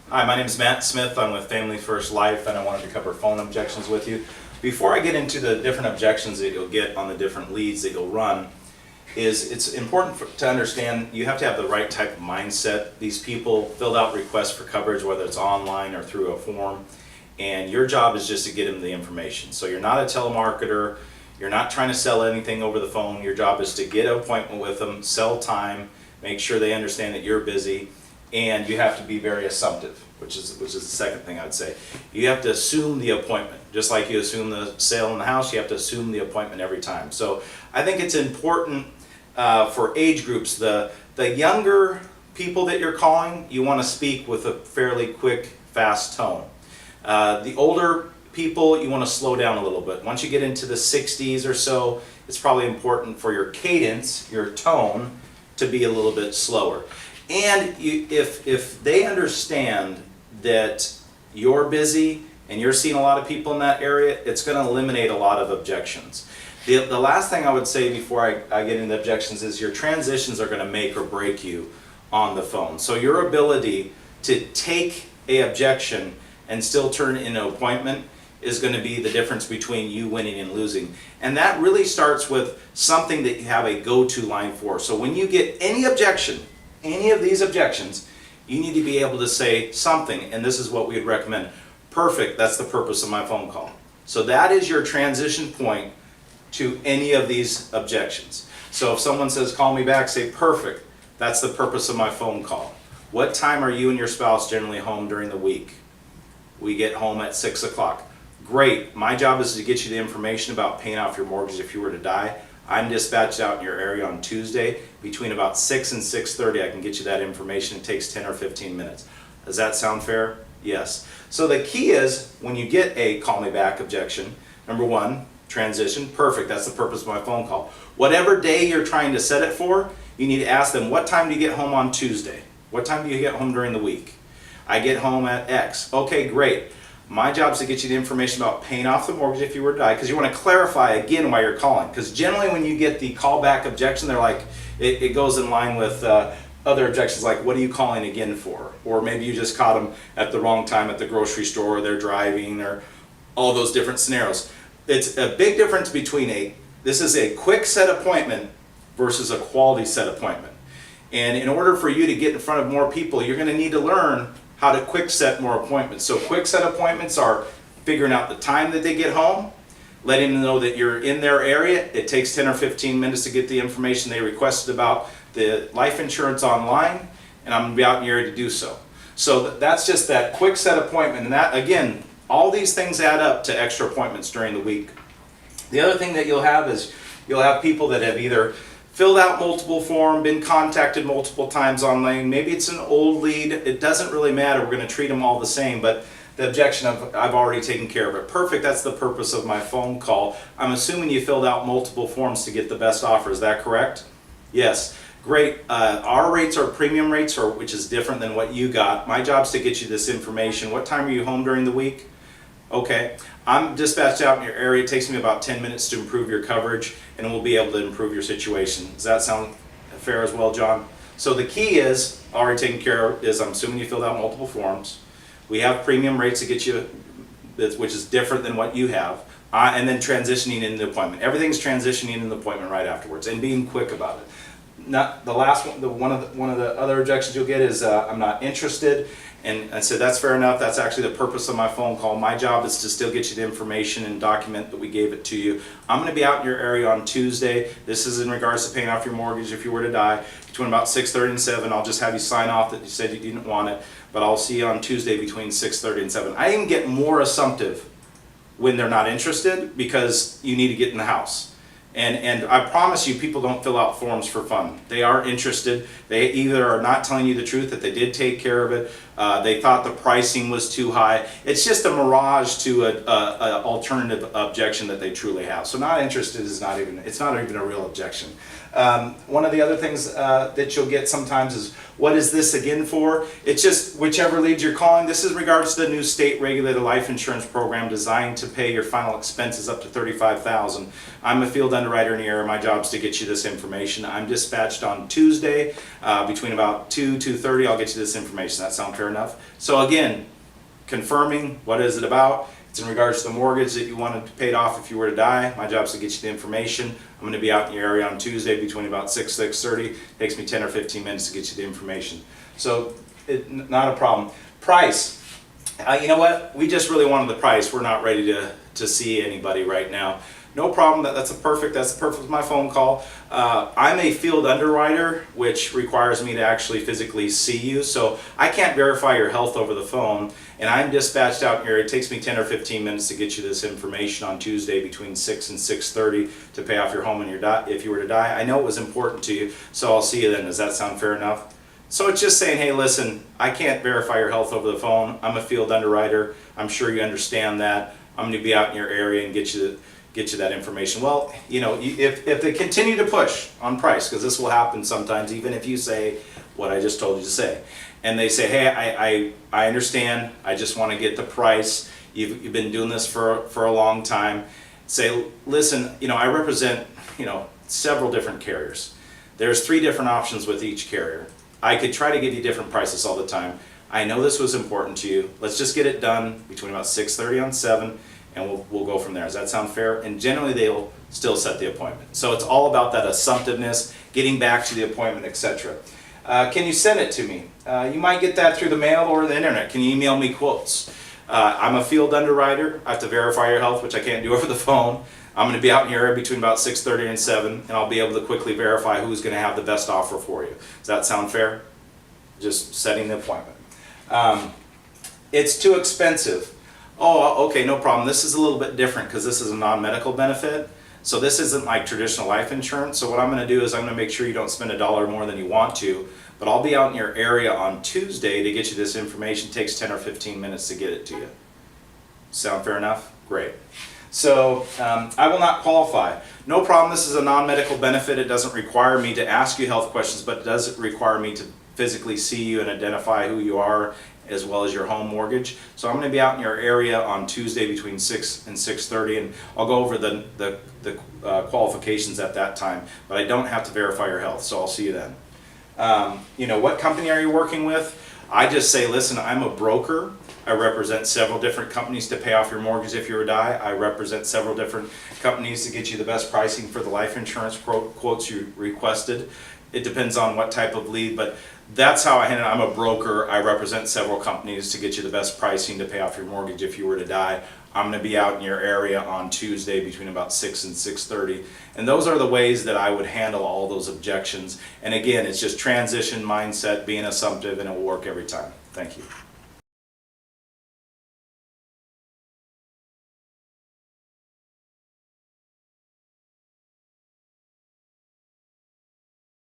Hi, my name is Matt Smith. I'm with Family First Life, and I wanted to cover phone objections with you. Before I get into the different objections that you'll get on the different leads that you'll run, it's important to understand you have to have the right type of mindset. These people filled out requests for coverage, whether it's online or through a form, and your job is just to get them the information. So you're not a telemarketer, you're not trying to sell anything over the phone. Your job is to get an appointment with them, sell time, make sure they understand that you're busy, and you have to be very assumptive, which is the second thing I'd say. You have to assume the appointment. Just like you assume the sale in the house, you have to assume the appointment every time. So I think it's important for age groups. The younger people that you're calling, you want to speak with a fairly quick, fast tone. The older people, you want to slow down a little bit. Once you get into the 60s or so, it's probably important for your cadence, your tone, to be a little bit slower. And if they understand that you're busy and you're seeing a lot of people in that area, it's going to eliminate a lot of objections. The last thing I would say before I get into objections is your transitions are going to make or break you on the phone. So your ability to take an objection and still turn it into an appointment is going to be the difference between you winning and losing. And that really starts with something that you have a go-to line for. So when you get any objection, any of these objections, you need to be able to say something, and this is what we would recommend. Perfect, that's the purpose of my phone call. So that is your transition point to any of these objections. So if someone says, call me back, say, perfect, that's the purpose of my phone call. What time are you and your spouse generally home during the week? We get home at 6 o'clock. Great, my job is to get you the information about paying off your mortgage if you were to die. I'm dispatched out in your area on Tuesday. Between about 6 and 6:30, I can get you that information. It takes 10 or 15 minutes. Does that sound fair? Yes. So the key is, when you get a call me back objection, number one, transition, perfect, that's the purpose of my phone call. Whatever day you're trying to set it for, you need to ask them, what time do you get home on Tuesday? What time do you get home during the week? I get home at X. Okay, great. My job is to get you the information about paying off the mortgage if you were to die, because you want to clarify again why you're calling. Because generally when you get the callback objection, they're like, it goes in line with other objections like, what are you calling again for? Or maybe you just caught them at the wrong time at the grocery store, or they're driving, or all those different scenarios. It's a big difference between this is a quick set appointment versus a quality set appointment. And in order for you to get in front of more people, you're going to need to learn how to quick set more appointments. So quick set appointments are figuring out the time that they get home, letting them know that you're in their area. It takes 10 or 15 minutes to get the information they requested about the life insurance online, and I'm going to be out in your area to do so. So that's just that quick set appointment, and that, again, all these things add up to extra appointments during the week. The other thing that you'll have is you'll have people that have either filled out multiple forms, been contacted multiple times online. Maybe it's an old lead. It doesn't really matter. We're going to treat them all the same, but the objection of, I've already taken care of it. Perfect, that's the purpose of my phone call. I'm assuming you filled out multiple forms to get the best offer. Is that correct? Yes. Great. Our rates are premium rates, which is different than what you got. My job is to get you this information. What time are you home during the week? Okay, I'm dispatched out in your area. It takes me about 10 minutes to improve your coverage, and we'll be able to improve your situation. Does that sound fair as well, John? So the key is, already taken care of, is I'm assuming you filled out multiple forms. We have premium rates to get you, which is different than what you have, and then transitioning into the appointment. Everything's transitioning into the appointment right afterwards, and being quick about it. Not the last one. One of the other objections you'll get is I'm not interested. And I said, that's fair enough. That's actually the purpose of my phone call. My job is to still get you the information and document that we gave it to you. I'm going to be out in your area on Tuesday. This is in regards to paying off your mortgage if you were to die. Between about 6:30 and 7, I'll just have you sign off that you said you didn't want it. But I'll see you on Tuesday between 6:30 and 7. I even get more assumptive when they're not interested, because you need to get in the house. And I promise you, people don't fill out forms for fun. They are interested. They either are not telling you the truth, that they did take care of it, they thought the pricing was too high. It's just a mirage to an alternative objection that they truly have. So not interested is it's not even a real objection. One of the other things that you'll get sometimes is, what is this again for? It's just whichever lead you're calling. This is in regards to the new state regulated life insurance program designed to pay your final expenses up to $35,000. I'm a field underwriter in the area. My job is to get you this information. I'm dispatched on Tuesday between about 2:30. I'll get you this information. That sound fair? fair enough? So again, confirming what is it about. It's in regards to the mortgage that you wanted paid off if you were to die. My job is to get you the information. I'm going to be out in your area on Tuesday between about 6:30. Takes me 10 or 15 minutes to get you the information. So not a problem. Price. You know what? We just really wanted the price. We're not ready to see anybody right now. No problem. That's perfect with my phone call. I'm a field underwriter, which requires me to actually physically see you. So I can't verify your health over the phone, and I'm dispatched out here. It takes me 10 or 15 minutes to get you this information on Tuesday between 6 and 6:30 to pay off your home and if you were to die. I know it was important to you, so I'll see you then. Does that sound fair enough? So it's just saying, hey, listen, I can't verify your health over the phone. I'm a field underwriter. I'm sure you understand that. I'm going to be out in your area and get you that information. Well, you know, if they continue to push on price, because this will happen sometimes, even if you say what I just told you to say, and they say, hey, I understand, I just want to get the price, you've been doing this for a long time, say, listen, you know, I represent, you know, several different carriers. There's 3 different options with each carrier. I could try to give you different prices all the time. I know this was important to you. Let's just get it done between about 6:30 on 7, and we'll go from there. Does that sound fair? And generally they'll still set the appointment. So it's all about that assumptiveness, getting back to the appointment, etc. Can you send it to me? You might get that through the mail or the internet. Can you email me quotes? I'm a field underwriter. I have to verify your health, which I can't do over the phone. I'm going to be out in your area between about 6:30 and 7, and I'll be able to quickly verify who's going to have the best offer for you. Does that sound fair? Just setting the appointment. It's too expensive. Oh, okay, no problem. This is a little bit different because this is a non-medical benefit. So this isn't like traditional life insurance. So what I'm going to do is I'm going to make sure you don't spend $1 more than you want to, but I'll be out in your area on Tuesday to get you this information. It takes 10 or 15 minutes to get it to you. Sound fair enough? Great. So I will not qualify. No problem, this is a non-medical benefit. It doesn't require me to ask you health questions, but it does require me to physically see you and identify who you are as well as your home mortgage. So I'm going to be out in your area on Tuesday between 6 and 6:30, and I'll go over the qualifications at that time, but I don't have to verify your health, so I'll see you then. You know, what company are you working with? I just say, listen, I'm a broker. I represent several different companies to pay off your mortgage if you were to die. I represent several different companies to get you the best pricing for the life insurance quotes you requested. It depends on what type of lead, but that's how I handle it. I'm a broker. I represent several companies to get you the best pricing to pay off your mortgage if you were to die. I'm going to be out in your area on Tuesday between about 6 and 6:30. And those are the ways that I would handle all those objections. And again, it's just transition mindset, being assumptive, and it will work every time. Thank you.